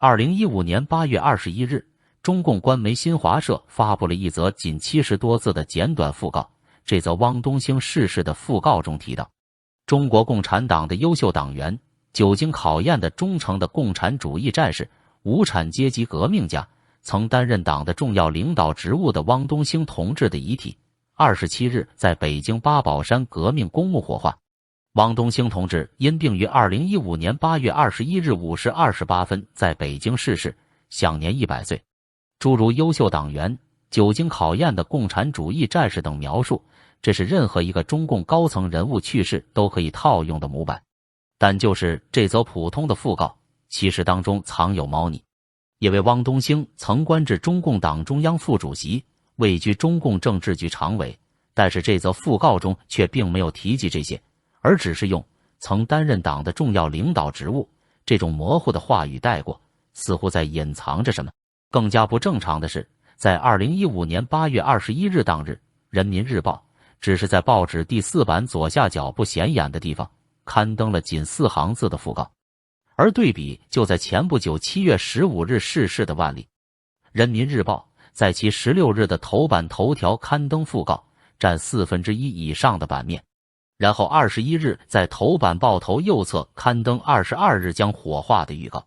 2015年8月21日，中共官媒新华社发布了一则仅70多字的简短讣告。这则汪东兴逝世的讣告中提到，中国共产党的优秀党员、久经考验的忠诚的共产主义战士、无产阶级革命家，曾担任党的重要领导职务的汪东兴同志的遗体，27日在北京八宝山革命公墓火化。汪东兴同志因病于2015年8月21日5时28分在北京逝世，享年100岁。诸如优秀党员、久经考验的共产主义战士等描述，这是任何一个中共高层人物去世都可以套用的模板。但就是这则普通的讣告，其实当中藏有猫腻。因为汪东兴曾官至中共党中央副主席，位居中共政治局常委，但是这则讣告中却并没有提及这些，而只是用曾担任党的重要领导职务这种模糊的话语带过，似乎在隐藏着什么。更加不正常的是，在2015年8月21日当日，《人民日报》只是在报纸第4版左下角不显眼的地方刊登了仅4行字的讣告，而对比就在前不久7月15日逝世的万历，《人民日报》在其16日的头版头条刊登讣告，占1/4以上的版面，然后21日在头版报头右侧刊登22日将火化的预告，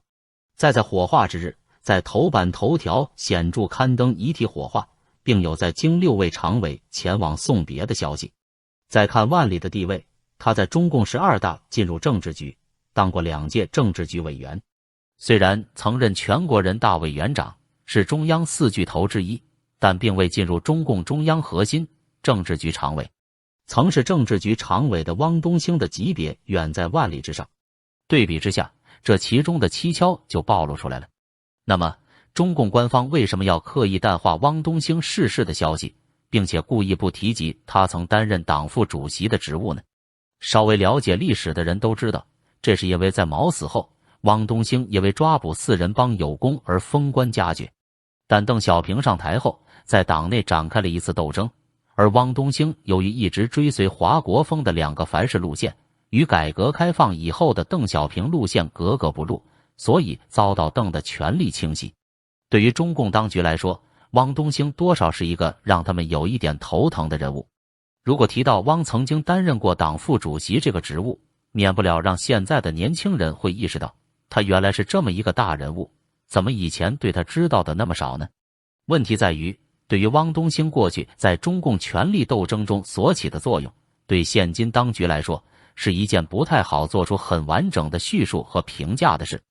再在火化之日，在头版头条显著刊登遗体火化，并有在京6位常委前往送别的消息。再看万历的地位，他在中共12大进入政治局，当过2届政治局委员，虽然曾任全国人大委员长，是中央4巨头之一，但并未进入中共中央核心政治局常委。曾是政治局常委的汪东兴的级别远在万历之上，对比之下，这其中的蹊跷就暴露出来了。那么中共官方为什么要刻意淡化汪东兴逝世的消息，并且故意不提及他曾担任党副主席的职务呢？稍微了解历史的人都知道，这是因为在毛死后，汪东兴因为抓捕4人帮有功而封官加爵，但邓小平上台后，在党内展开了一次斗争，而汪东兴由于一直追随华国锋的2个凡是路线，与改革开放以后的邓小平路线格格不入，所以遭到邓的权力清洗。对于中共当局来说，汪东兴多少是一个让他们有一点头疼的人物。如果提到汪曾经担任过党副主席这个职务，免不了让现在的年轻人会意识到，他原来是这么一个大人物，怎么以前对他知道的那么少呢？问题在于，对于汪东兴过去在中共权力斗争中所起的作用，对现今当局来说，是一件不太好做出很完整的叙述和评价的事，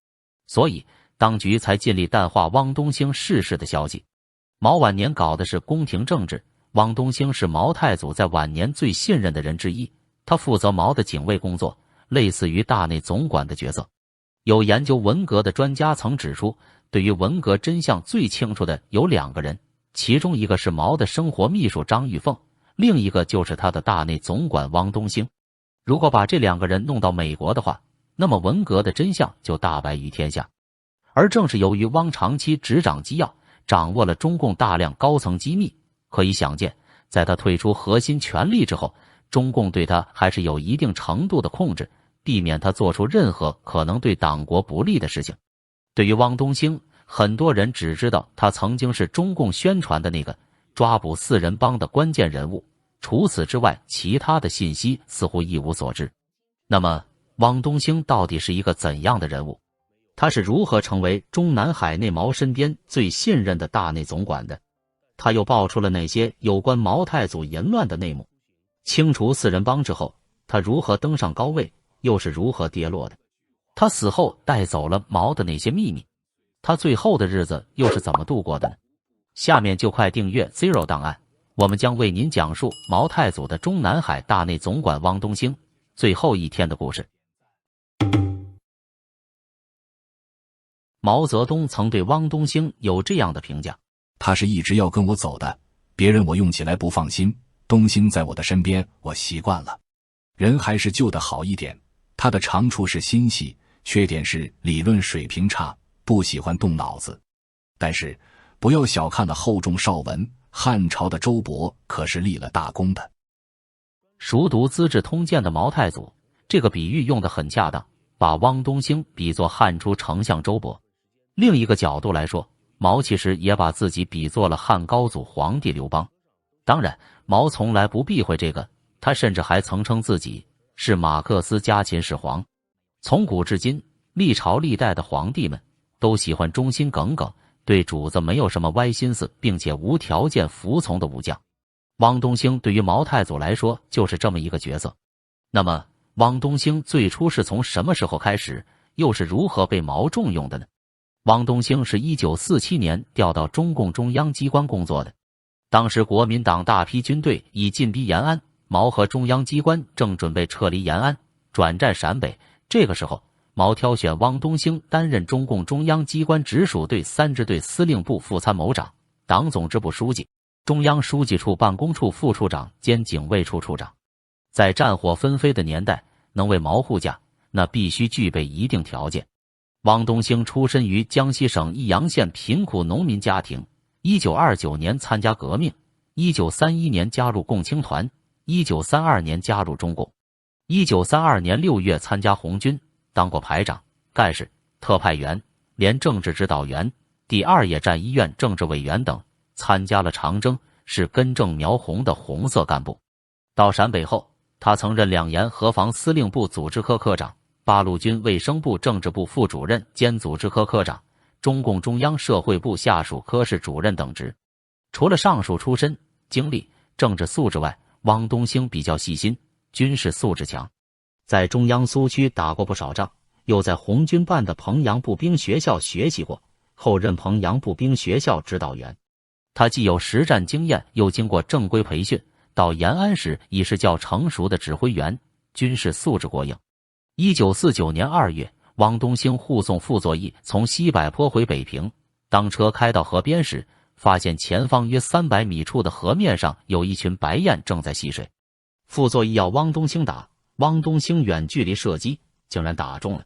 所以当局才尽力淡化汪东兴逝世的消息。毛晚年搞的是宫廷政治，汪东兴是毛太祖在晚年最信任的人之一，他负责毛的警卫工作，类似于大内总管的角色。有研究文革的专家曾指出，对于文革真相最清楚的有2个人，其中一个是毛的生活秘书张玉凤，另一个就是他的大内总管汪东兴。如果把这2个人弄到美国的话，那么文革的真相就大白于天下。而正是由于汪长期执掌机要，掌握了中共大量高层机密，可以想见，在他退出核心权力之后，中共对他还是有一定程度的控制，避免他做出任何可能对党国不利的事情。对于汪东兴，很多人只知道他曾经是中共宣传的那个抓捕4人帮的关键人物，除此之外，其他的信息似乎一无所知。那么，汪东兴到底是一个怎样的人物？他是如何成为中南海内毛身边最信任的大内总管的？他又爆出了哪些有关毛太祖淫乱的内幕？清除4人帮之后，他如何登上高位，又是如何跌落的？他死后带走了毛的哪些秘密？他最后的日子又是怎么度过的呢？下面就快订阅 Zero 档案，我们将为您讲述毛太祖的中南海大内总管汪东兴最后一天的故事。毛泽东曾对汪东兴有这样的评价：他是一直要跟我走的，别人我用起来不放心，东兴在我的身边，我习惯了。人还是旧的好一点，他的长处是心细，缺点是理论水平差，不喜欢动脑子。但是不要小看了厚重少文，汉朝的周勃可是立了大功的。熟读《资治通鉴》的毛太祖，这个比喻用得很恰当，把汪东兴比作汉初丞相周勃。另一个角度来说，毛其实也把自己比作了汉高祖皇帝刘邦。当然，毛从来不避讳这个，他甚至还曾称自己是马克思家秦始皇。从古至今，历朝历代的皇帝们都喜欢忠心耿耿，对主子没有什么歪心思，并且无条件服从的武将。汪东兴对于毛太祖来说就是这么一个角色。那么，汪东兴最初是从什么时候开始，又是如何被毛重用的呢？汪东兴是1947年调到中共中央机关工作的。当时国民党大批军队已进逼延安，毛和中央机关正准备撤离延安，转战陕北。这个时候，毛挑选汪东兴担任中共中央机关直属队3支队司令部副参谋长、党总支部书记、中央书记处办公处副处长兼警卫处处长。在战火纷飞的年代，能为毛护驾，那必须具备一定条件。汪东兴出身于江西省益阳县贫苦农民家庭，1929年参加革命，1931年加入共青团，1932年加入中共，1932年6月参加红军，当过排长、干事、特派员、连政治指导员、第2野战医院政治委员等，参加了长征，是根正苗红的红色干部。到陕北后，他曾任两盐河防司令部组织科科长、八路军卫生部政治部副主任兼组织科科长、中共中央社会部下属科室主任等职。除了上述出身、经历、政治素质外，汪东兴比较细心，军事素质强，在中央苏区打过不少仗，又在红军办的彭阳步兵学校学习过，后任彭阳步兵学校指导员。他既有实战经验，又经过正规培训，到延安时已是较成熟的指挥员，军事素质过硬。1949年2月，汪东兴护送傅作义从西柏坡回北平，当车开到河边时，发现前方约300米处的河面上有一群白雁正在戏水。傅作义要汪东兴打，汪东兴远距离射击，竟然打中了。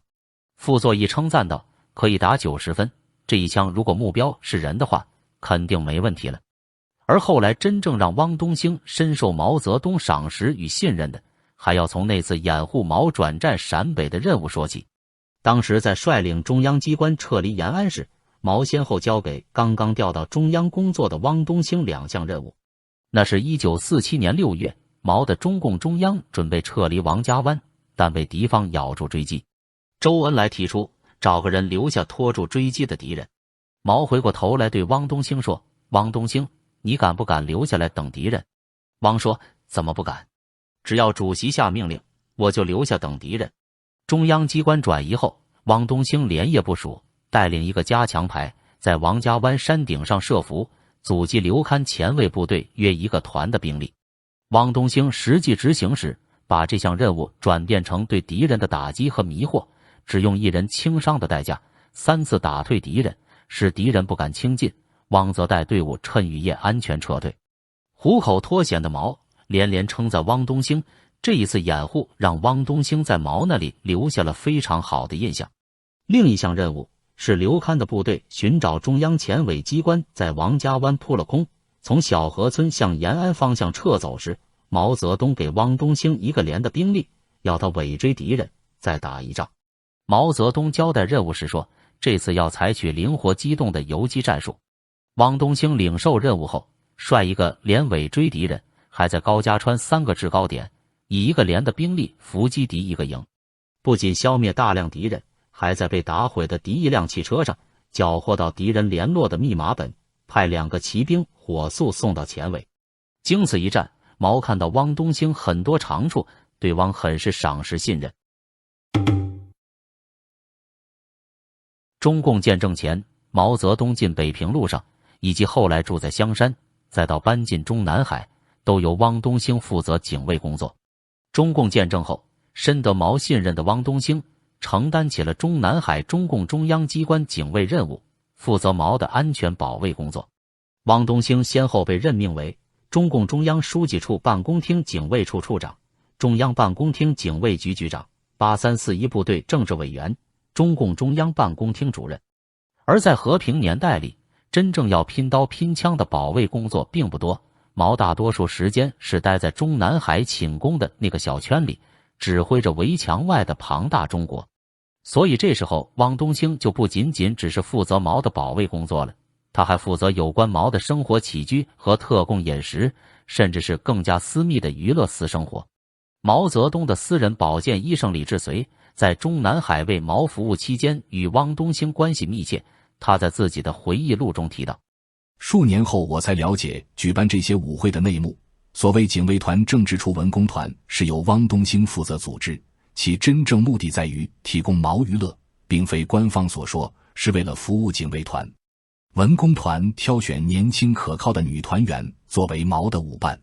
傅作义称赞道：“可以打90分，这一枪如果目标是人的话，肯定没问题了。”而后来真正让汪东兴深受毛泽东赏识与信任的，还要从那次掩护毛转战陕北的任务说起。当时在率领中央机关撤离延安时，毛先后交给刚刚调到中央工作的汪东兴2项任务。那是1947年6月，毛的中共中央准备撤离王家湾，但被敌方咬住追击。周恩来提出找个人留下拖住追击的敌人。毛回过头来对汪东兴说：“汪东兴，你敢不敢留下来等敌人？”汪说：“怎么不敢？只要主席下命令，我就留下等敌人。”中央机关转移后，汪东兴连夜部署，带领一个加强排，在王家湾山顶上设伏，阻击刘戡前卫部队约1个团的兵力。汪东兴实际执行时，把这项任务转变成对敌人的打击和迷惑，只用1人轻伤的代价，3次打退敌人，使敌人不敢轻进。汪则带队伍趁雨夜安全撤退。虎口脱险的毛连连称赞汪东兴，这一次掩护让汪东兴在毛那里留下了非常好的印象。另一项任务是刘戡的部队寻找中央前委机关在王家湾扑了空，从小河村向延安方向撤走时，毛泽东给汪东兴1个连的兵力，要他尾追敌人，再打一仗。毛泽东交代任务时说，这次要采取灵活机动的游击战术。汪东兴领受任务后，率1个连尾追敌人，还在高家川3个制高点，以1个连的兵力伏击敌1个营，不仅消灭大量敌人，还在被打毁的敌1辆汽车上缴获到敌人联络的密码本，派2个骑兵火速送到前卫。经此一战，毛看到汪东兴很多长处，对汪很是赏识信任。中共建政前，毛泽东进北平路上，以及后来住在香山，再到搬进中南海，都由汪东兴负责警卫工作。中共建政后，深得毛信任的汪东兴承担起了中南海中共中央机关警卫任务，负责毛的安全保卫工作。汪东兴先后被任命为中共中央书记处办公厅警卫处处长、中央办公厅警卫局局长、8341部队政治委员、中共中央办公厅主任。而在和平年代里，真正要拼刀拼枪的保卫工作并不多，毛大多数时间是待在中南海寝宫的那个小圈里，指挥着围墙外的庞大中国。所以这时候汪东兴就不仅仅只是负责毛的保卫工作了，他还负责有关毛的生活起居和特供饮食，甚至是更加私密的娱乐私生活。毛泽东的私人保健医生李志绥在中南海为毛服务期间与汪东兴关系密切，他在自己的回忆录中提到，数年后我才了解举办这些舞会的内幕。所谓警卫团政治处文工团是由汪东兴负责组织，其真正目的在于提供毛娱乐，并非官方所说是为了服务警卫团。文工团挑选年轻可靠的女团员作为毛的舞伴。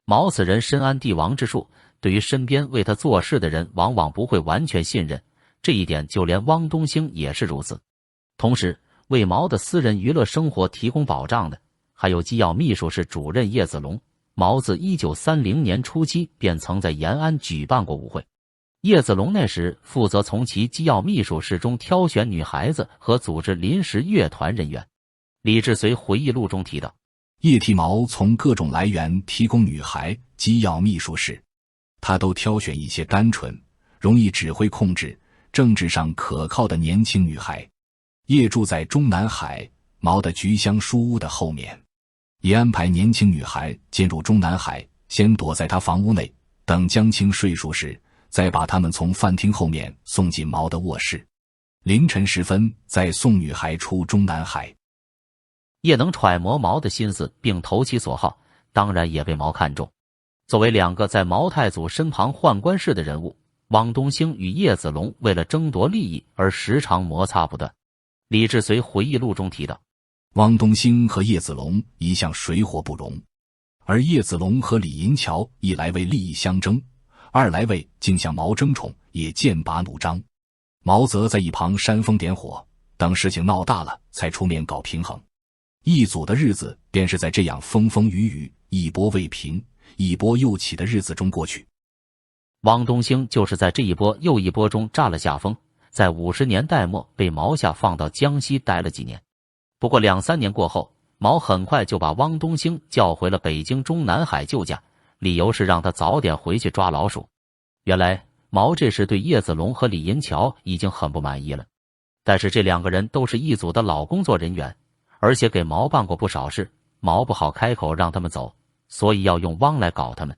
毛此人深谙帝王之术，对于身边为他做事的人往往不会完全信任，这一点就连汪东兴也是如此。同时，为毛的私人娱乐生活提供保障的，还有机要秘书室主任叶子龙。毛自1930年初期便曾在延安举办过舞会，叶子龙那时负责从其机要秘书室中挑选女孩子和组织临时乐团人员。李志绥回忆录中提到，叶替毛从各种来源提供女孩机要秘书室，他都挑选一些单纯、容易指挥控制、政治上可靠的年轻女孩。叶住在中南海毛的菊香书屋的后面，也安排年轻女孩进入中南海，先躲在他房屋内，等江青睡熟时，再把他们从饭厅后面送进毛的卧室。凌晨时分，再送女孩出中南海。叶能揣摩毛的心思并投其所好，当然也被毛看中。作为两个在毛太祖身旁宦官式的人物，汪东兴与叶子龙为了争夺利益而时常摩擦不断。李志绥回忆录中提到，汪东兴和叶子龙一向水火不容，而叶子龙和李银桥一来为利益相争，二来为竟向毛争宠，也剑拔弩张。毛则在一旁煽风点火，等事情闹大了才出面搞平衡。一组的日子便是在这样风风雨雨、一波未平、一波又起的日子中过去。汪东兴就是在这一波又一波中占了下风，在50年代末被毛下放到江西待了几年。不过2-3年过后，毛很快就把汪东兴叫回了北京中南海救驾，理由是让他早点回去抓老鼠。原来毛这时对叶子龙和李银桥已经很不满意了，但是这两个人都是一组的老工作人员，而且给毛办过不少事，毛不好开口让他们走，所以要用汪来搞他们。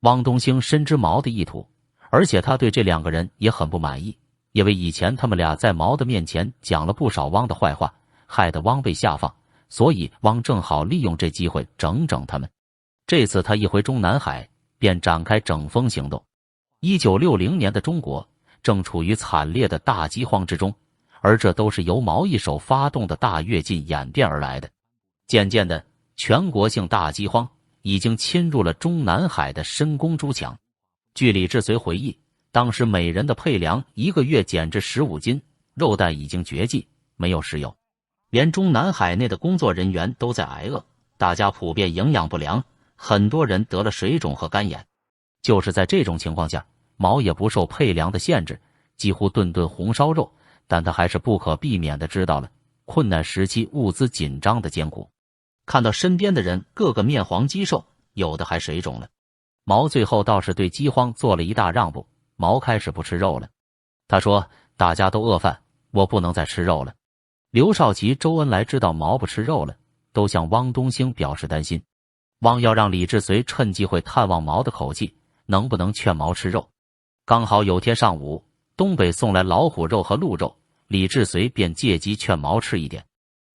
汪东兴深知毛的意图，而且他对这两个人也很不满意，因为以前他们俩在毛的面前讲了不少汪的坏话，害得汪被下放，所以汪正好利用这机会整整他们。这次他一回中南海，便展开整风行动。1960年的中国正处于惨烈的大饥荒之中，而这都是由毛一手发动的大跃进演变而来的。渐渐的，全国性大饥荒已经侵入了中南海的深宫诸墙。据李志绥回忆，当时每人的配粮1个月减至15斤，肉蛋已经绝迹，没有石油，连中南海内的工作人员都在挨饿，大家普遍营养不良，很多人得了水肿和肝炎。就是在这种情况下，毛也不受配粮的限制，几乎顿顿红烧肉，但他还是不可避免地知道了困难时期物资紧张的艰苦。看到身边的人个个面黄肌瘦，有的还水肿了，毛最后倒是对饥荒做了一大让步，毛开始不吃肉了。他说，大家都饿饭，我不能再吃肉了。刘少奇、周恩来知道毛不吃肉了，都向汪东兴表示担心。汪要让李志绥趁机会探望毛的口气，能不能劝毛吃肉。刚好有天上午，东北送来老虎肉和鹿肉，李志绥便借机劝毛吃一点。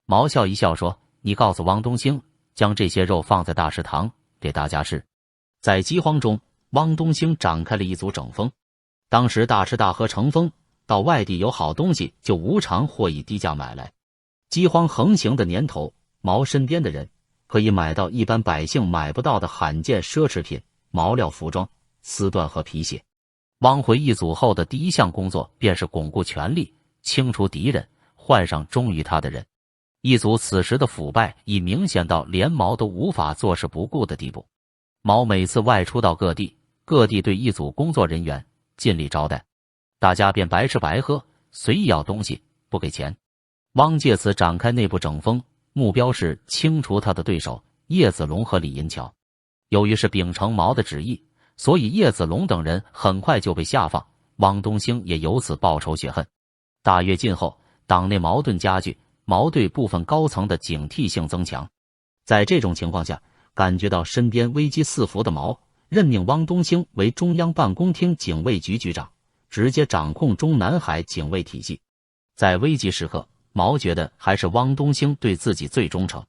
毛笑一笑说，你告诉汪东兴，将这些肉放在大食堂给大家吃。在饥荒中，汪东兴展开了一组整风。当时大吃大喝成风，到外地有好东西就无偿或以低价买来。饥荒横行的年头，毛身边的人可以买到一般百姓买不到的罕见奢侈品，毛料服装、丝缎和皮鞋。汪回一组后的第一项工作便是巩固权力，清除敌人，换上忠于他的人。一组此时的腐败已明显到连毛都无法坐视不顾的地步。毛每次外出到各地，各地对一组工作人员尽力招待，大家便白吃白喝，随意要东西，不给钱。汪借此展开内部整风，目标是清除他的对手叶子龙和李银桥。由于是秉承毛的旨意，所以叶子龙等人很快就被下放，汪东兴也由此报仇雪恨。大跃进后，党内矛盾加剧，毛对部分高层的警惕性增强。在这种情况下，感觉到身边危机四伏的毛，任命汪东兴为中央办公厅警卫局局长，直接掌控中南海警卫体系。在危急时刻，毛觉得还是汪东兴对自己最忠诚。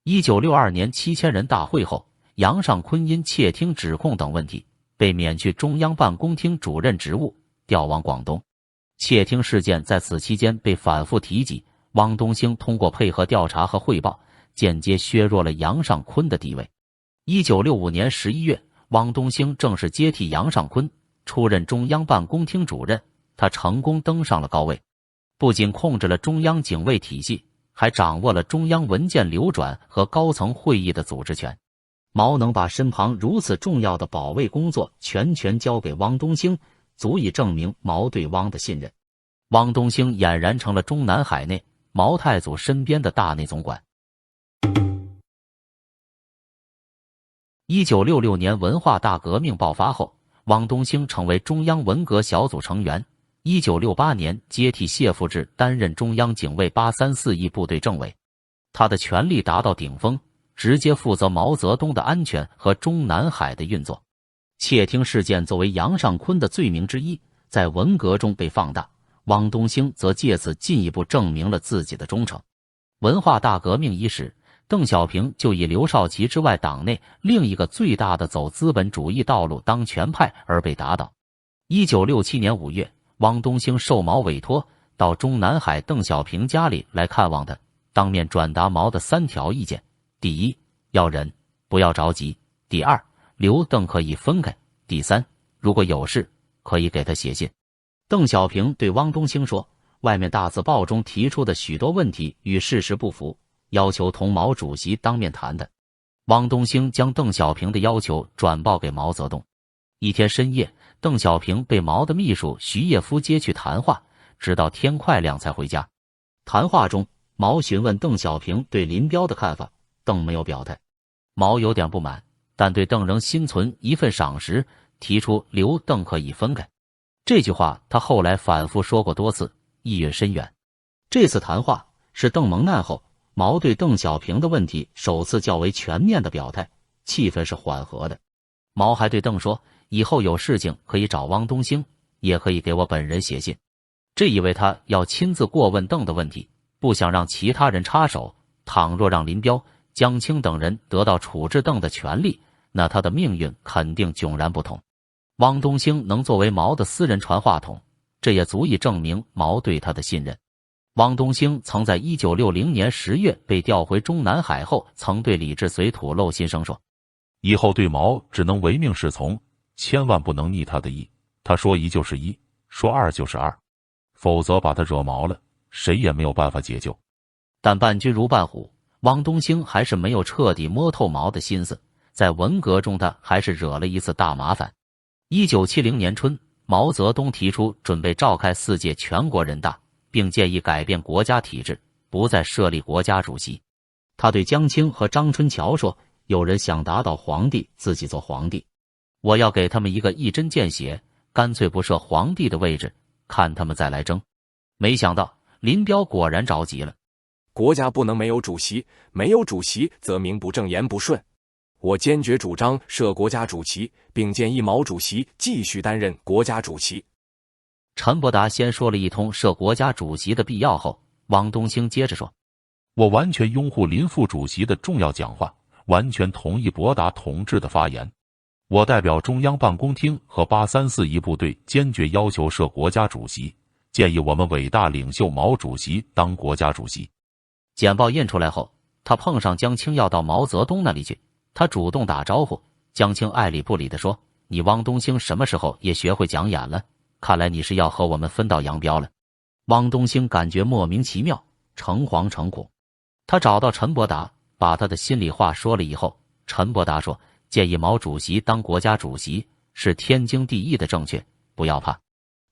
1962年7000人大会后，杨尚昆因窃听指控等问题，被免去中央办公厅主任职务，调往广东。窃听事件在此期间被反复提及，汪东兴通过配合调查和汇报，间接削弱了杨尚昆的地位。1965年11月，汪东兴正式接替杨尚昆，出任中央办公厅主任，他成功登上了高位，不仅控制了中央警卫体系，还掌握了中央文件流转和高层会议的组织权。毛能把身旁如此重要的保卫工作全权交给汪东兴，足以证明毛对汪的信任。汪东兴俨然成了中南海内毛太祖身边的大内总管。1966年文化大革命爆发后，汪东兴成为中央文革小组成员。1968年接替谢富治担任中央警卫834一部队政委，他的权力达到顶峰，直接负责毛泽东的安全和中南海的运作。窃听事件作为杨尚昆的罪名之一，在文革中被放大，汪东兴则借此进一步证明了自己的忠诚。文化大革命伊始，邓小平就以刘少奇之外党内另一个最大的走资本主义道路当权派而被打倒。1967年5月，汪东兴受毛委托到中南海邓小平家里来看望他，当面转达毛的3条意见：第一，要忍，不要着急；第二，刘邓可以分开；第三，如果有事可以给他写信。邓小平对汪东兴说，外面大字报中提出的许多问题与事实不符，要求同毛主席当面谈谈。汪东兴将邓小平的要求转报给毛泽东。一天深夜，邓小平被毛的秘书徐业夫接去谈话，直到天快亮才回家。谈话中，毛询问邓小平对林彪的看法，邓没有表态。毛有点不满，但对邓仍心存一份赏识，提出刘邓可以分开。这句话他后来反复说过多次，意蕴深远。这次谈话是邓蒙难后，毛对邓小平的问题首次较为全面的表态，气氛是缓和的。毛还对邓说，以后有事情可以找汪东兴，也可以给我本人写信。这意味他要亲自过问邓的问题，不想让其他人插手。倘若让林彪、江青等人得到处置邓的权利，那他的命运肯定迥然不同。汪东兴能作为毛的私人传话筒，这也足以证明毛对他的信任。汪东兴曾在1960年10月被调回中南海后，曾对李志绥吐露心声说，以后对毛只能唯命是从，千万不能逆他的意，他说一就是一，说二就是二，否则把他惹毛了，谁也没有办法解救。但伴君如伴虎，汪东兴还是没有彻底摸透毛的心思，在文革中他还是惹了一次大麻烦。1970年春，毛泽东提出准备召开4届全国人大，并建议改变国家体制，不再设立国家主席。他对江青和张春桥说，有人想打倒皇帝，自己做皇帝，我要给他们一个一针见血，干脆不设皇帝的位置，看他们再来争。没想到林彪果然着急了，国家不能没有主席，没有主席则名不正言不顺。我坚决主张设国家主席，并建议毛主席继续担任国家主席。陈伯达先说了一通设国家主席的必要后，汪东兴接着说，我完全拥护林副主席的重要讲话，完全同意伯达同志的发言。我代表中央办公厅和834一部队坚决要求设国家主席，建议我们伟大领袖毛主席当国家主席。简报印出来后，他碰上江青要到毛泽东那里去，他主动打招呼，江青爱理不理地说，你汪东兴什么时候也学会讲演了？看来你是要和我们分道扬镳了。汪东兴感觉莫名其妙，诚惶诚恐。他找到陈伯达，把他的心里话说了以后，陈伯达说，建议毛主席当国家主席是天经地义的正确，不要怕。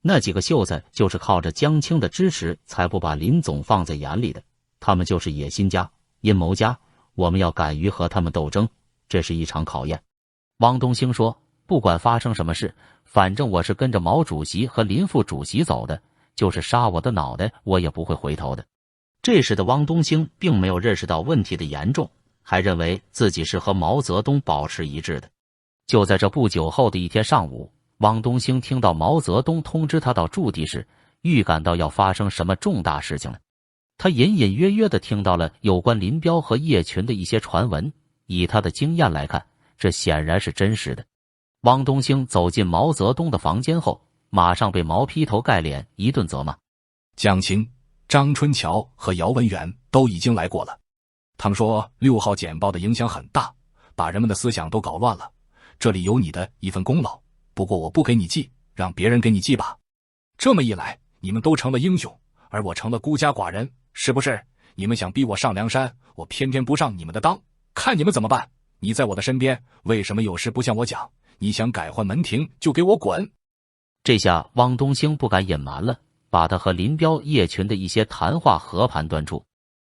那几个秀才就是靠着江青的支持才不把林总放在眼里的，他们就是野心家、阴谋家，我们要敢于和他们斗争，这是一场考验。汪东兴说，不管发生什么事，反正我是跟着毛主席和林副主席走的，就是杀我的脑袋，我也不会回头的。这时的汪东兴并没有认识到问题的严重，还认为自己是和毛泽东保持一致的。就在这不久后的一天上午，汪东兴听到毛泽东通知他到驻地时，预感到要发生什么重大事情了。他隐隐约约地听到了有关林彪和叶群的一些传闻，以他的经验来看，这显然是真实的。汪东兴走进毛泽东的房间后，马上被毛劈头盖脸一顿责骂。江青、张春桥和姚文元都已经来过了，他们说6号简报的影响很大，把人们的思想都搞乱了，这里有你的一份功劳，不过我不给你记，让别人给你记吧。这么一来，你们都成了英雄，而我成了孤家寡人，是不是？你们想逼我上梁山，我偏偏不上你们的当，看你们怎么办？你在我的身边，为什么有事不向我讲？你想改换门庭，就给我滚！这下汪东兴不敢隐瞒了，把他和林彪、叶群的一些谈话和盘端出。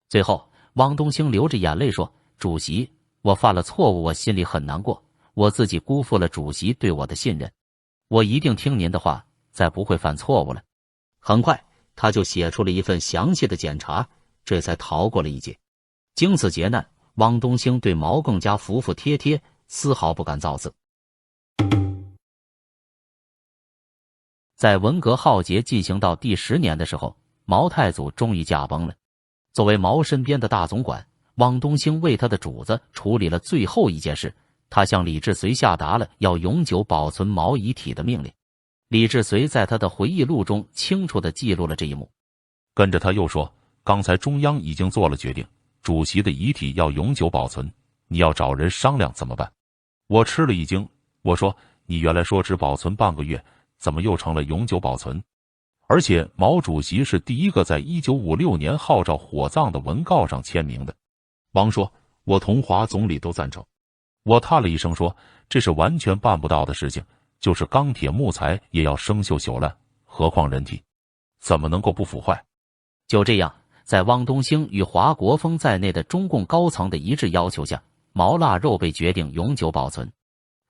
最后，汪东兴流着眼泪说：“主席，我犯了错误，我心里很难过，我自己辜负了主席对我的信任，我一定听您的话，再不会犯错误了。”很快，他就写出了一份详细的检查，这才逃过了一劫。经此劫难，汪东兴对毛更加服服帖帖，丝毫不敢造次。在文革浩劫进行到第10年的时候，毛太祖终于驾崩了。作为毛身边的大总管，汪东兴为他的主子处理了最后一件事，他向李志绥下达了要永久保存毛遗体的命令。李志绥在他的回忆录中清楚地记录了这一幕。跟着他又说，刚才中央已经做了决定，主席的遗体要永久保存，你要找人商量怎么办？我吃了一惊，我说你原来说只保存半个月，怎么又成了永久保存？而且毛主席是第一个在1956年号召火葬的文告上签名的。王说，我同华总理都赞成。我叹了一声说，这是完全办不到的事情，就是钢铁木材也要生锈朽烂，何况人体，怎么能够不腐坏？就这样，在汪东兴与华国锋在内的中共高层的一致要求下，毛腊肉被决定永久保存。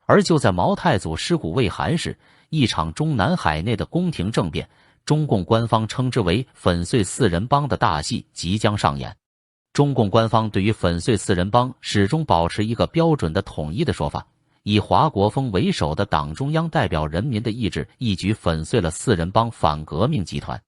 而就在毛太祖尸骨未寒时，一场中南海内的宫廷政变，中共官方称之为粉碎四人帮的大戏即将上演。中共官方对于粉碎四人帮始终保持一个标准的统一的说法，以华国锋为首的党中央代表人民的意志，一举粉碎了四人帮反革命集团。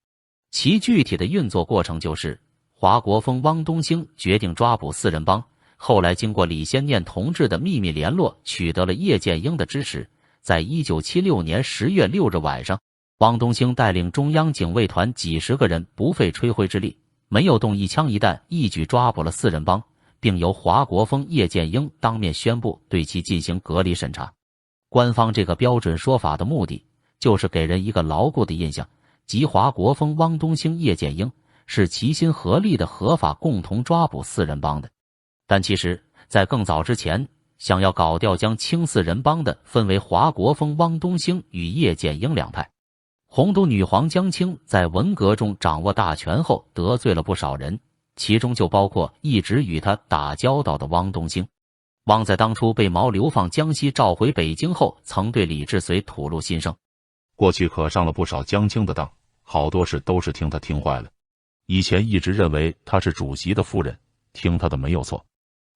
其具体的运作过程就是，华国锋、汪东兴决定抓捕四人帮，后来经过李先念同志的秘密联络，取得了叶剑英的支持。在1976年10月6日晚上，汪东兴带领中央警卫团几十个人不费吹灰之力，没有动一枪一弹，一举抓捕了四人帮，并由华国锋、叶剑英当面宣布对其进行隔离审查。官方这个标准说法的目的，就是给人一个牢固的印象，即华国锋、汪东兴、叶剑英是齐心合力的合法共同抓捕四人帮的。但其实，在更早之前，想要搞掉江青四人帮的分为华国锋、汪东兴与叶剑英两派。洪都女皇江青在文革中掌握大权后，得罪了不少人，其中就包括一直与他打交道的汪东兴。汪在当初被毛流放江西召回北京后，曾对李志绥吐露心声：过去可上了不少江青的当，好多事都是听他听坏了。以前一直认为他是主席的夫人，听他的没有错，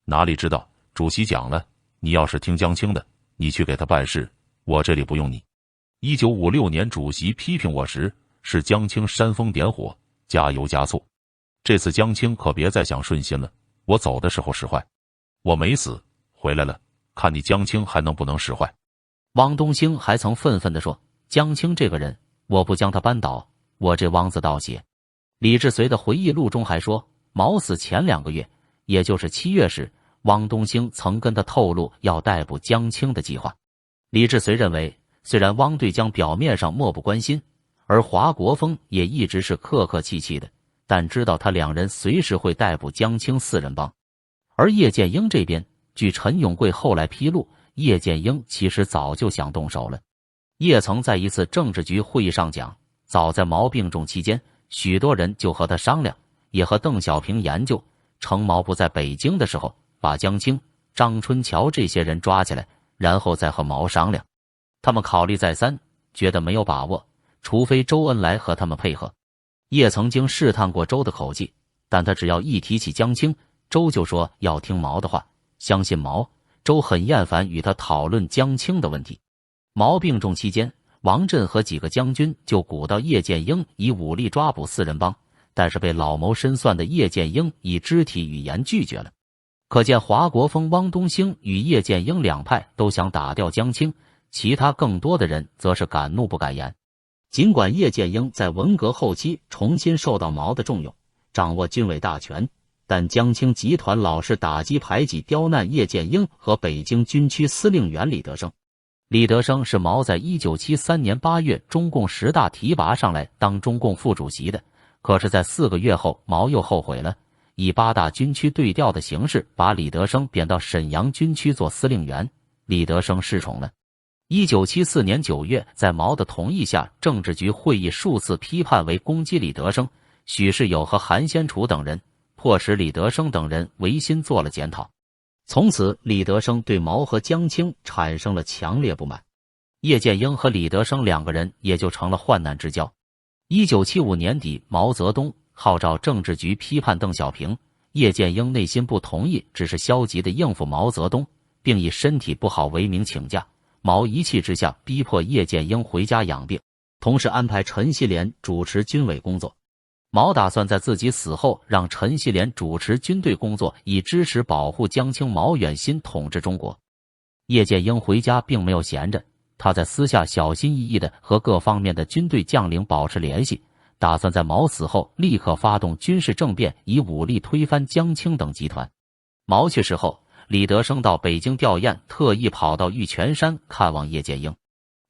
哪里知道主席讲了，你要是听江青的，你去给他办事，我这里不用你。1956年主席批评我时，是江青煽风点火，加油加醋。这次江青可别再想顺心了，我走的时候使坏，我没死，回来了，看你江青还能不能使坏。汪东兴还曾愤愤地说，江青这个人，我不将他扳倒，我这汪字倒写。李志绥的回忆录中还说，毛死前2个月，也就是7月时，汪东兴曾跟他透露要逮捕江青的计划。李志绥认为，虽然汪对江表面上漠不关心，而华国锋也一直是客客气气的，但知道他两人随时会逮捕江青四人帮。而叶剑英这边，据陈永贵后来披露，叶剑英其实早就想动手了。叶曾在一次政治局会议上讲，早在毛病重期间，许多人就和他商量，也和邓小平研究，趁毛不在北京的时候，把江青、张春桥这些人抓起来，然后再和毛商量。他们考虑再三，觉得没有把握，除非周恩来和他们配合。叶曾经试探过周的口气，但他只要一提起江青，周就说要听毛的话，相信毛。周很厌烦与他讨论江青的问题。毛病重期间，王震和几个将军就鼓捣叶剑英以武力抓捕四人帮，但是被老谋深算的叶剑英以肢体语言拒绝了。可见华国锋、汪东兴与叶剑英两派都想打掉江青，其他更多的人则是敢怒不敢言。尽管叶剑英在文革后期重新受到毛的重用，掌握军委大权，但江青集团老是打击排挤刁难叶剑英和北京军区司令员李德生。李德生是毛在1973年8月中共10大提拔上来当中共副主席的，可是在4个月后毛又后悔了，以8大军区对调的形式把李德生贬到沈阳军区做司令员，李德生失宠了。1974年9月，在毛的同意下，政治局会议数次批判为攻击李德生、许世友和韩先楚等人，迫使李德生等人违心做了检讨。从此，李德生对毛和江青产生了强烈不满，叶剑英和李德生两个人也就成了患难之交。1975年底，毛泽东号召政治局批判邓小平，叶剑英内心不同意，只是消极的应付毛泽东，并以身体不好为名请假。毛一气之下逼迫叶剑英回家养病，同时安排陈锡联主持军委工作。毛打算在自己死后让陈锡联主持军队工作，以支持保护江青、毛远新统治中国。叶剑英回家并没有闲着，他在私下小心翼翼地和各方面的军队将领保持联系，打算在毛死后立刻发动军事政变，以武力推翻江青等集团。毛去世后，李德生到北京吊唁，特意跑到玉泉山看望叶剑英。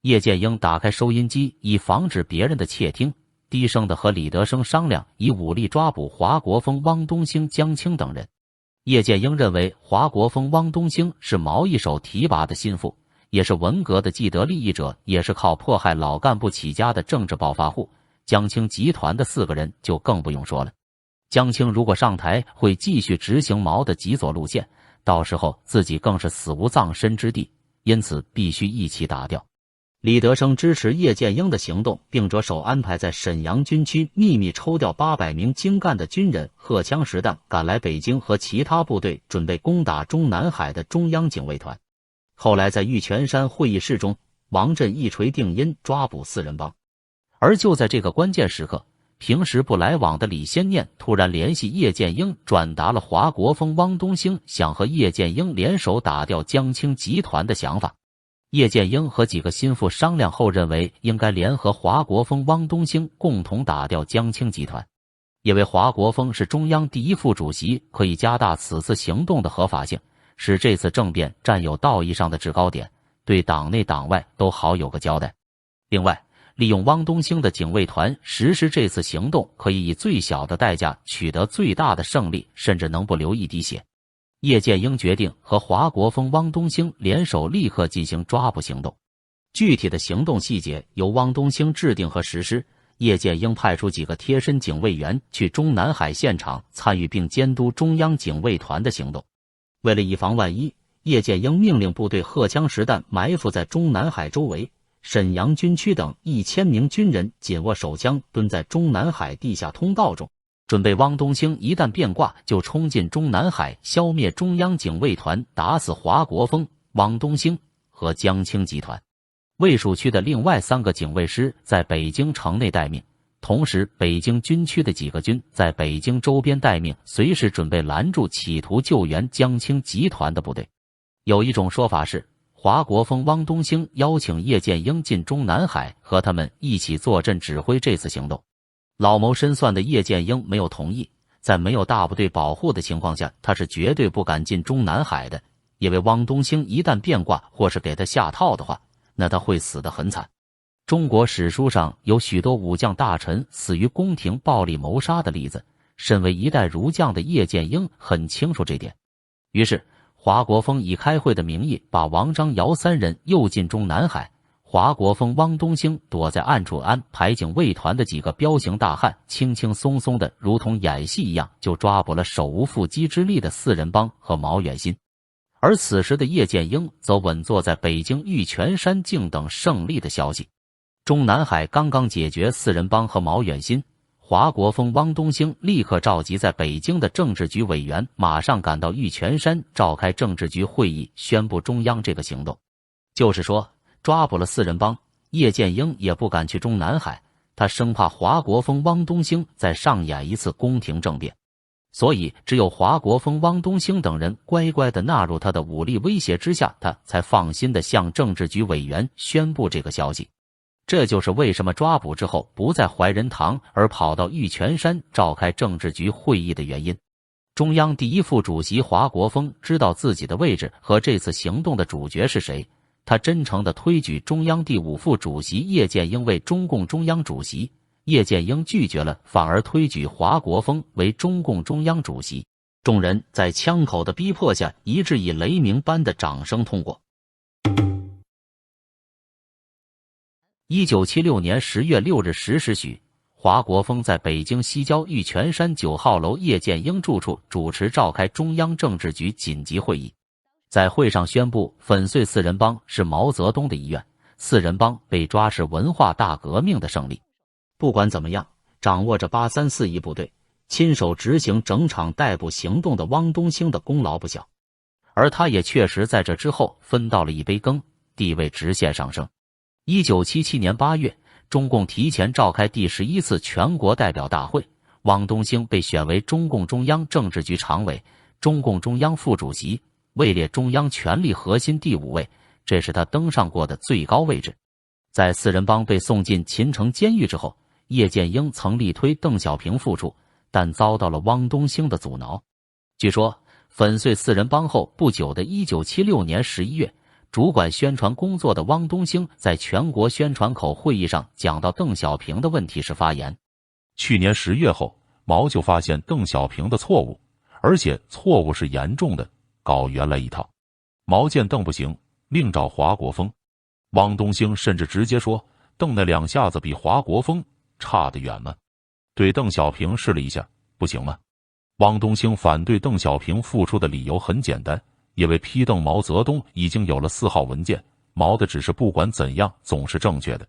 叶剑英打开收音机，以防止别人的窃听，低声地和李德生商量，以武力抓捕华国锋、汪东兴、江青等人。叶剑英认为华国锋、汪东兴是毛一手提拔的心腹，也是文革的既得利益者，也是靠迫害老干部起家的政治暴发户。江青集团的4个人就更不用说了。江青如果上台，会继续执行毛的极左路线，到时候自己更是死无葬身之地，因此必须一起打掉。李德生支持叶剑英的行动，并着手安排在沈阳军区秘密抽调800名精干的军人，荷枪实弹赶来北京，和其他部队准备攻打中南海的中央警卫团。后来在玉泉山会议室中，王震一锤定音，抓捕4人帮。而就在这个关键时刻，平时不来往的李先念突然联系叶剑英，转达了华国锋、汪东兴想和叶剑英联手打掉江青集团的想法。叶剑英和几个心腹商量后认为，应该联合华国锋、汪东兴共同打掉江青集团。因为华国锋是中央第1副主席，可以加大此次行动的合法性，使这次政变占有道义上的制高点，对党内党外都好有个交代。另外，利用汪东兴的警卫团实施这次行动，可以以最小的代价取得最大的胜利，甚至能不流一滴血。叶剑英决定和华国锋、汪东兴联手，立刻进行抓捕行动。具体的行动细节由汪东兴制定和实施，叶剑英派出几个贴身警卫员去中南海现场参与并监督中央警卫团的行动。为了以防万一，叶剑英命令部队荷枪实弹埋伏在中南海周围，沈阳军区等1000名军人紧握手枪，蹲在中南海地下通道中，准备汪东兴一旦变卦就冲进中南海，消灭中央警卫团，打死华国锋、汪东兴和江青集团。卫戍区的另外3个警卫师在北京城内待命，同时北京军区的几个军在北京周边待命，随时准备拦住企图救援江青集团的部队。有一种说法是，华国锋、汪东兴邀请叶剑英进中南海，和他们一起坐镇指挥这次行动。老谋深算的叶剑英没有同意，在没有大部队保护的情况下，他是绝对不敢进中南海的，因为汪东兴一旦变卦或是给他下套的话，那他会死得很惨。中国史书上有许多武将大臣死于宫廷暴力谋杀的例子，身为一代儒将的叶剑英很清楚这点。于是华国锋以开会的名义把王张姚3人诱进中南海，华国锋、汪东兴躲在暗处安排警卫团的几个彪形大汉，轻轻松松的如同演戏一样就抓捕了手无缚鸡之力的4人帮和毛远新。而此时的叶剑英则稳坐在北京玉泉山，静等胜利的消息。中南海刚刚解决四人帮和毛远新，华国锋、汪东兴立刻召集在北京的政治局委员，马上赶到玉泉山召开政治局会议，宣布中央这个行动。就是说，抓捕了四人帮，叶剑英也不敢去中南海，他生怕华国锋、汪东兴再上演一次宫廷政变。所以，只有华国锋、汪东兴等人乖乖地纳入他的武力威胁之下，他才放心地向政治局委员宣布这个消息。这就是为什么抓捕之后不在怀仁堂，而跑到玉泉山召开政治局会议的原因。中央第一副主席华国锋知道自己的位置和这次行动的主角是谁，他真诚地推举中央第五副主席叶剑英为中共中央主席。叶剑英拒绝了，反而推举华国锋为中共中央主席。众人在枪口的逼迫下，一致以雷鸣般的掌声通过。1976年10月6日10时许，华国锋在北京西郊玉泉山9号楼叶剑英住处主持召开中央政治局紧急会议。在会上宣布，粉碎四人帮是毛泽东的遗愿，四人帮被抓是文化大革命的胜利。不管怎么样，掌握着834部队，亲手执行整场逮捕行动的汪东兴的功劳不小，而他也确实在这之后分到了一杯羹，地位直线上升。1977年8月，中共提前召开第11次全国代表大会，汪东兴被选为中共中央政治局常委、中共中央副主席，位列中央权力核心第5位，这是他登上过的最高位置。在四人帮被送进秦城监狱之后，叶剑英曾力推邓小平复出，但遭到了汪东兴的阻挠。据说，粉碎四人帮后不久的1976年11月，主管宣传工作的汪东兴在全国宣传口会议上讲到邓小平的问题时发言：去年10月后，毛就发现邓小平的错误，而且错误是严重的，搞原来一套。毛见邓不行，另找华国锋。汪东兴甚至直接说，邓那2下子比华国锋差得远吗？对邓小平试了一下，不行吗？汪东兴反对邓小平复出的理由很简单，因为批邓毛泽东已经有了4号文件，毛的指示不管怎样总是正确的。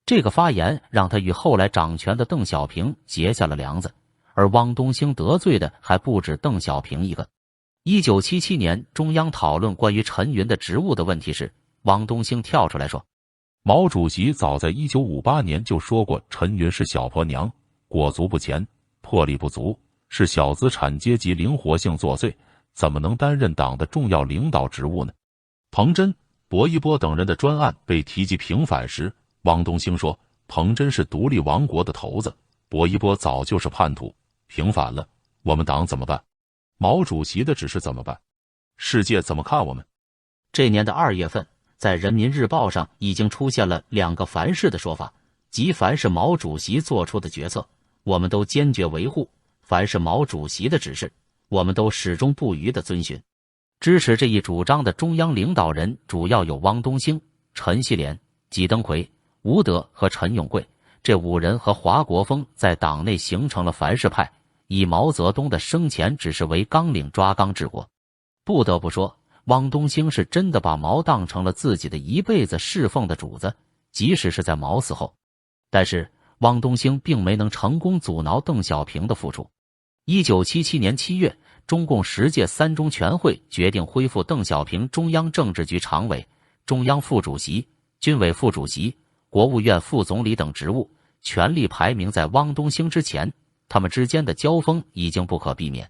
这个发言让他与后来掌权的邓小平结下了梁子，而汪东兴得罪的还不止邓小平一个。1977年，中央讨论关于陈云的职务的问题时，汪东兴跳出来说，毛主席早在1958年就说过，陈云是小婆娘，裹足不前，魄力不足，是小资产阶级灵活性作祟，怎么能担任党的重要领导职务呢？彭真、薄一波等人的专案被提及平反时，汪东兴说，彭真是独立王国的头子，薄一波早就是叛徒，平反了，我们党怎么办？毛主席的指示怎么办？世界怎么看我们？这年的2月份，在人民日报上已经出现了2个凡是的说法，即凡是毛主席做出的决策，我们都坚决维护；凡是毛主席的指示，我们都始终不渝地遵循。支持这一主张的中央领导人主要有汪东兴、陈锡联、纪登奎、吴德和陈永贵，这5人和华国锋在党内形成了凡是派，以毛泽东的生前指示为纲领，抓纲治国。不得不说，汪东兴是真的把毛当成了自己的一辈子侍奉的主子，即使是在毛死后。但是汪东兴并没能成功阻挠邓小平的复出。1977年7月，中共10届3中全会决定恢复邓小平中央政治局常委、中央副主席、军委副主席、国务院副总理等职务，权力排名在汪东兴之前，他们之间的交锋已经不可避免。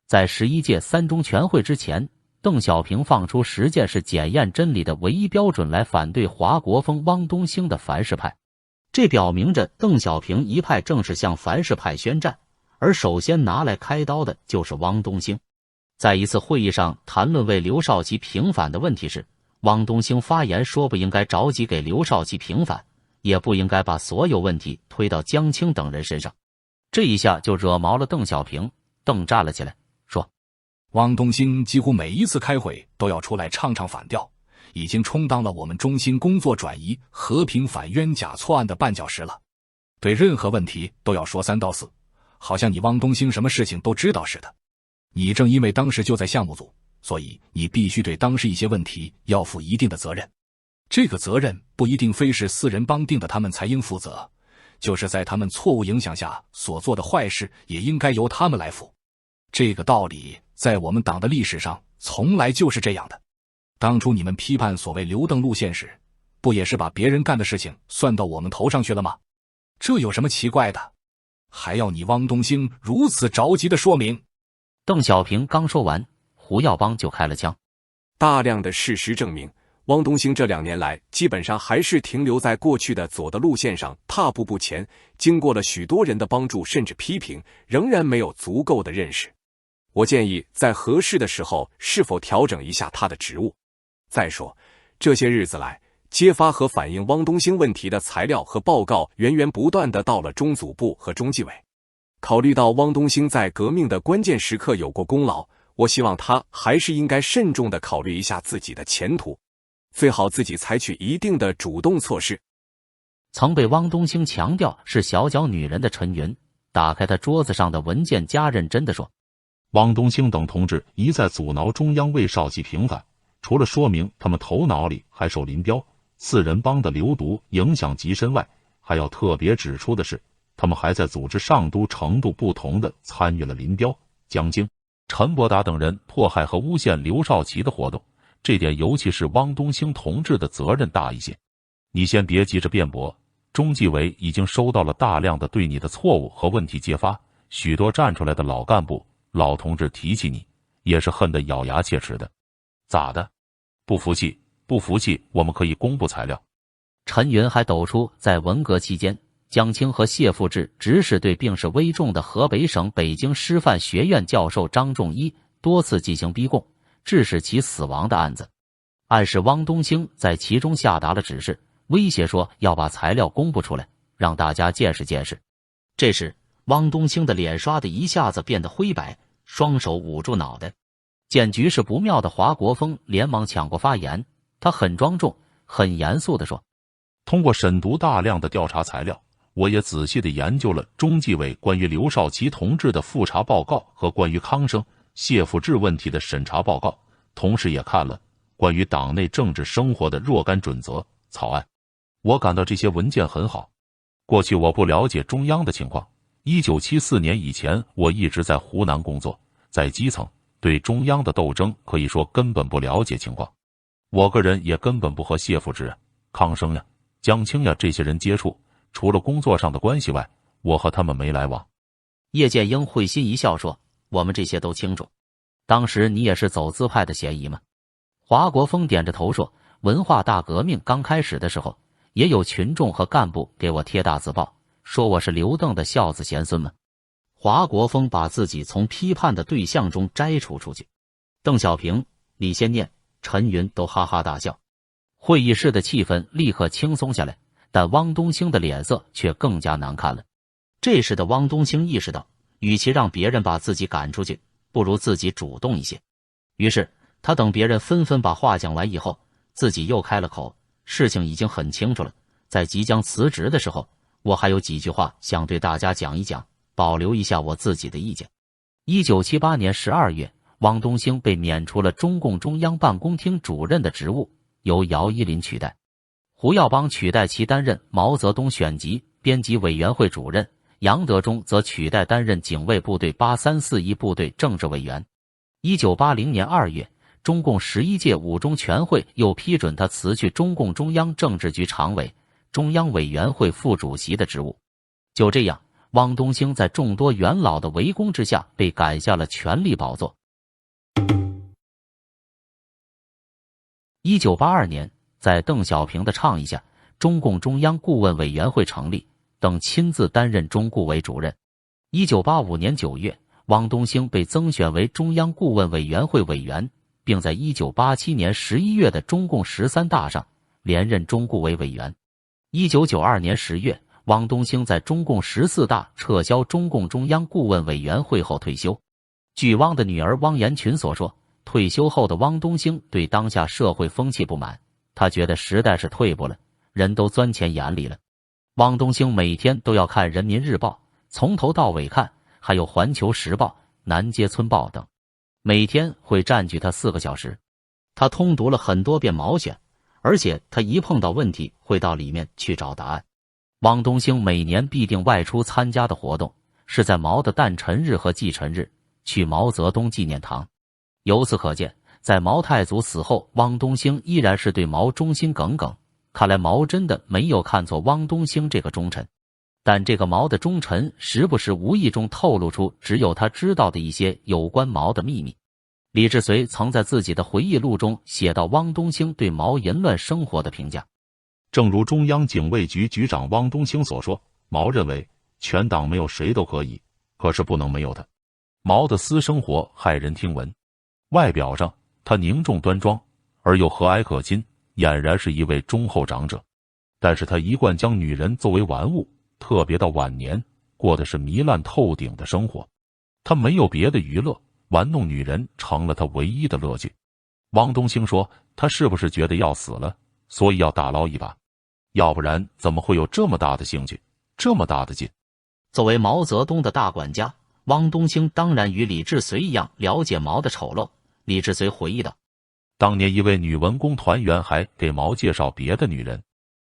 在11届3中全会之前，邓小平放出10件是检验真理的唯一标准来反对华国锋、汪东兴的凡是派，这表明着邓小平一派正是向凡是派宣战，而首先拿来开刀的就是汪东兴。在一次会议上谈论为刘少奇平反的问题时，汪东兴发言说，不应该着急给刘少奇平反，也不应该把所有问题推到江青等人身上。这一下就惹毛了邓小平，邓站了起来说，汪东兴几乎每一次开会都要出来唱唱反调，已经充当了我们中心工作转移和平反冤假错案的绊脚石了。对任何问题都要说3道4，好像你汪东兴什么事情都知道似的。你正因为当时就在项目组，所以你必须对当时一些问题要负一定的责任。这个责任不一定非是四人帮定的他们才应负责，就是在他们错误影响下所做的坏事也应该由他们来负。这个道理在我们党的历史上从来就是这样的。当初你们批判所谓刘邓路线时，不也是把别人干的事情算到我们头上去了吗？这有什么奇怪的？还要你汪东兴如此着急的说明？邓小平刚说完，胡耀邦就开了枪。大量的事实证明，汪东兴这2年来基本上还是停留在过去的左的路线上，踏步不前。经过了许多人的帮助甚至批评，仍然没有足够的认识。我建议在合适的时候是否调整一下他的职务。再说，这些日子来，揭发和反映汪东兴问题的材料和报告源源不断地到了中组部和中纪委。考虑到汪东兴在革命的关键时刻有过功劳，我希望他还是应该慎重地考虑一下自己的前途，最好自己采取一定的主动措施。曾被汪东兴强调是小脚女人的陈云，打开他桌子上的文件夹，认真地说：汪东兴等同志一再阻挠中央为少奇平反，除了说明他们头脑里还受林彪四人帮的流毒影响极深外，还要特别指出的是，他们还在组织上都程度不同的参与了林彪、江青、陈伯达等人迫害和诬陷刘少奇的活动。这点尤其是汪东兴同志的责任大一些。你先别急着辩驳，中纪委已经收到了大量的对你的错误和问题揭发，许多站出来的老干部、老同志提起你，也是恨得咬牙切齿的。咋的？不服气？不服气，我们可以公布材料。陈云还抖出在文革期间，江青和谢富治指使对病势危重的河北省北京师范学院教授张仲一多次进行逼供，致使其死亡的案子，暗示汪东兴在其中下达了指示，威胁说要把材料公布出来，让大家见识见识。这时，汪东兴的脸刷的一下子变得灰白，双手捂住脑袋。见局势不妙的华国锋连忙抢过发言，他很庄重、很严肃地说：通过审读大量的调查材料，我也仔细地研究了中纪委关于刘少奇同志的复查报告和关于康生、谢富治问题的审查报告，同时也看了关于党内政治生活的若干准则草案。我感到这些文件很好。过去我不了解中央的情况，1974年以前我一直在湖南工作，在基层对中央的斗争可以说根本不了解情况。我个人也根本不和谢富治啊、康生呀、江青呀这些人接触，除了工作上的关系外，我和他们没来往。叶剑英会心一笑说：我们这些都清楚，当时你也是走资派的嫌疑吗？华国锋点着头说：文化大革命刚开始的时候，也有群众和干部给我贴大字报，说我是刘邓的孝子贤孙吗？华国锋把自己从批判的对象中摘除出去。邓小平、李先念、陈云都哈哈大笑，会议室的气氛立刻轻松下来，但汪东兴的脸色却更加难看了。这时的汪东兴意识到，与其让别人把自己赶出去，不如自己主动一些。于是他等别人纷纷把话讲完以后，自己又开了口：事情已经很清楚了，在即将辞职的时候，我还有几句话想对大家讲一讲，保留一下我自己的意见。1978年12月，汪东兴被免除了中共中央办公厅主任的职务，由姚依林取代。胡耀邦取代其担任毛泽东选集编辑委员会主任，杨德忠则取代担任警卫部队834部队政治委员。1980年2月，中共11届五中全会又批准他辞去中共中央政治局常委、中央委员会副主席的职务。就这样，汪东兴在众多元老的围攻之下被赶下了权力宝座。1982年，在邓小平的倡议下，中共中央顾问委员会成立，邓亲自担任中顾委主任。1985年9月，汪东兴被增选为中央顾问委员会委员，并在1987年11月的中共13大上连任中顾委委员。1992年10月，汪东兴在中共14大撤销中共中央顾问委员会后退休。据汪的女儿汪延群所说，退休后的汪东兴对当下社会风气不满，他觉得时代是退步了，人都钻钱眼里了。汪东兴每天都要看《人民日报》，从头到尾看，还有《环球时报》、《南街村报》等。每天会占据他4个小时。他通读了很多遍毛选，而且他一碰到问题会到里面去找答案。汪东兴每年必定外出参加的活动是在毛的诞辰日和忌辰日去毛泽东纪念堂。由此可见，在毛太祖死后，汪东兴依然是对毛忠心耿耿。看来毛真的没有看错汪东兴这个忠臣，但这个毛的忠臣时不时无意中透露出只有他知道的一些有关毛的秘密。李志绥曾在自己的回忆录中写到汪东兴对毛淫乱生活的评价。正如中央警卫局局长汪东兴所说，毛认为全党没有谁都可以，可是不能没有他。毛的私生活骇人听闻，外表上他凝重端庄而又和蔼可亲，俨然是一位忠厚长者。但是他一贯将女人作为玩物，特别到晚年过的是糜烂透顶的生活。他没有别的娱乐，玩弄女人成了他唯一的乐趣。汪东兴说，他是不是觉得要死了，所以要大捞一把？要不然怎么会有这么大的兴趣，这么大的劲？作为毛泽东的大管家，汪东兴当然与李志绥一样了解毛的丑陋。李志绥回忆道，当年一位女文工团员还给毛介绍别的女人，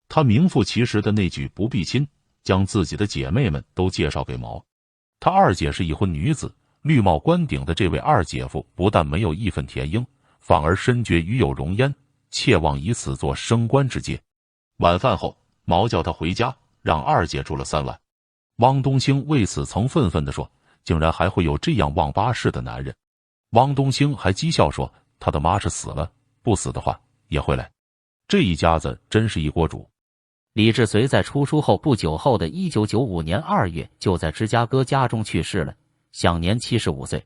他名副其实的内举不避亲，将自己的姐妹们都介绍给毛。他二姐是已婚女子，绿帽官顶的这位二姐夫不但没有义愤填膺，反而深觉与有荣焉，切望以此做升官之阶。晚饭后，毛叫他回家，让二姐住了3晚。汪东兴为此曾愤愤地说，竟然还会有这样忘八事的男人。汪东兴还讥笑说，他的妈是死了，不死的话也会来。这一家子真是一锅煮。李志绥在出书后不久后的1995年2月就在芝加哥家中去世了，享年75岁。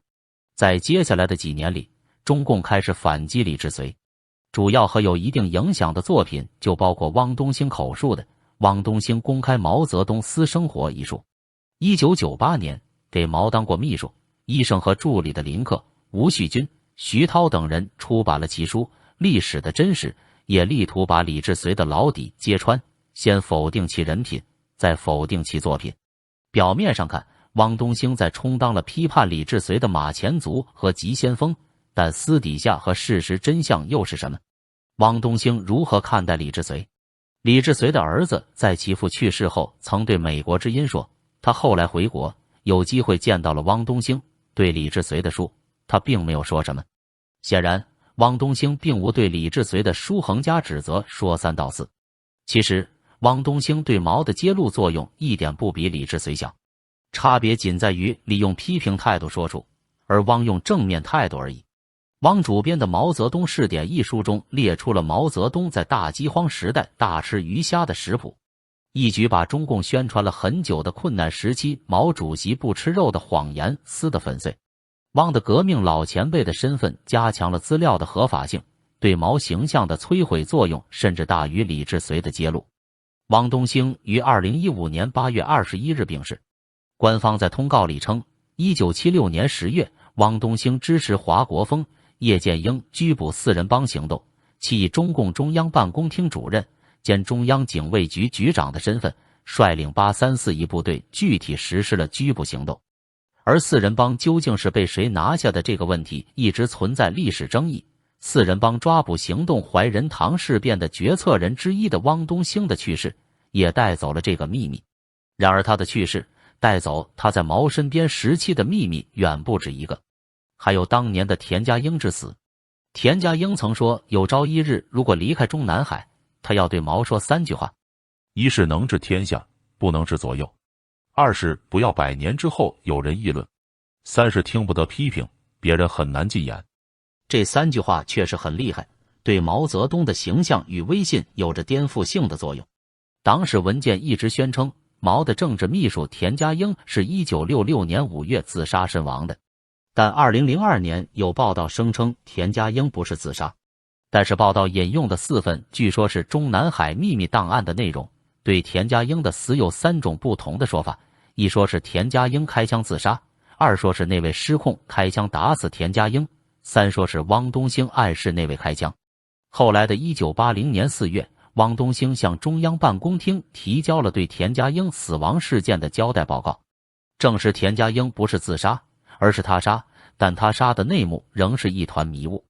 在接下来的几年里，中共开始反击李志绥，主要和有一定影响的作品就包括汪东兴口述的《汪东兴公开毛泽东私生活》一书。1998年，给毛当过秘书、医生和助理的林克、吴旭军、徐涛等人出版了其书《历史的真实》，也力图把李志绥的老底揭穿，先否定其人品，再否定其作品。表面上看，汪东兴在充当了批判李志绥的马前卒和急先锋，但私底下和事实真相又是什么？汪东兴如何看待李志绥？李志绥的儿子在其父去世后曾对美国之音说，他后来回国有机会见到了汪东兴，对李志绥的书他并没有说什么。显然，汪东兴并无对李志绥的书横加指责说3道4。其实，汪东兴对毛的揭露作用一点不比李志绥小，差别仅在于利用批评态度说出，而汪用正面态度而已。汪主编的《毛泽东试点》一书中列出了毛泽东在大饥荒时代大吃鱼虾的食谱，一举把中共宣传了很久的困难时期毛主席不吃肉的谎言撕得粉碎。汪的革命老前辈的身份加强了资料的合法性，对毛形象的摧毁作用甚至大于李志绥的揭露。汪东兴于2015年8月21日病逝。官方在通告里称，1976年10月，汪东兴支持华国锋、叶剑英拘捕4人帮行动，其以中共中央办公厅主任兼中央警卫局局长的身份，率领834一部队具体实施了拘捕行动。而4人帮究竟是被谁拿下的这个问题一直存在历史争议。4人帮抓捕行动怀仁堂事变的决策人之一的汪东兴的去世，也带走了这个秘密。然而他的去世带走他在毛身边时期的秘密远不止一个，还有当年的田家英之死。田家英曾说，有朝一日如果离开中南海，他要对毛说3句话：一是能治天下，不能治左右；二是不要100年之后有人议论；三是听不得批评，别人很难进言。这3句话确实很厉害，对毛泽东的形象与威信有着颠覆性的作用。党史文件一直宣称，毛的政治秘书田家英是1966年5月自杀身亡的，但2002年有报道声称田家英不是自杀。但是报道引用的4份据说是中南海秘密档案的内容，对田家英的死有3种不同的说法：一说是田家英开枪自杀，二说是那位失控开枪打死田家英，三说是汪东兴暗示那位开枪。后来的1980年4月，汪东兴向中央办公厅提交了对田家英死亡事件的交代报告，证实田家英不是自杀，而是他杀，但他杀的内幕仍是一团迷雾。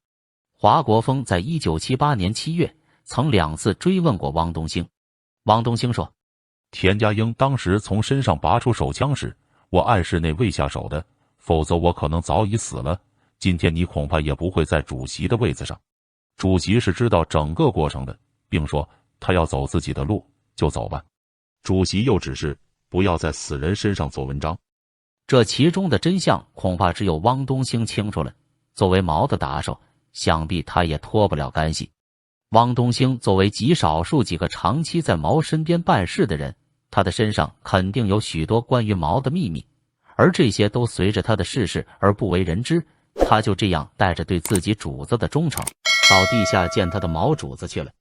华国锋在1978年7月曾2次追问过汪东兴。汪东兴说，田家英当时从身上拔出手枪时，我暗示内未下手的，否则我可能早已死了，今天你恐怕也不会在主席的位子上。主席是知道整个过程的，并说他要走自己的路就走吧。主席又指示不要在死人身上做文章。这其中的真相恐怕只有汪东兴清楚了。作为毛的打手，想必他也脱不了干系。汪东兴作为极少数几个长期在毛身边办事的人，他的身上肯定有许多关于毛的秘密，而这些都随着他的逝世而不为人知。他就这样带着对自己主子的忠诚，到地下见他的毛主子去了。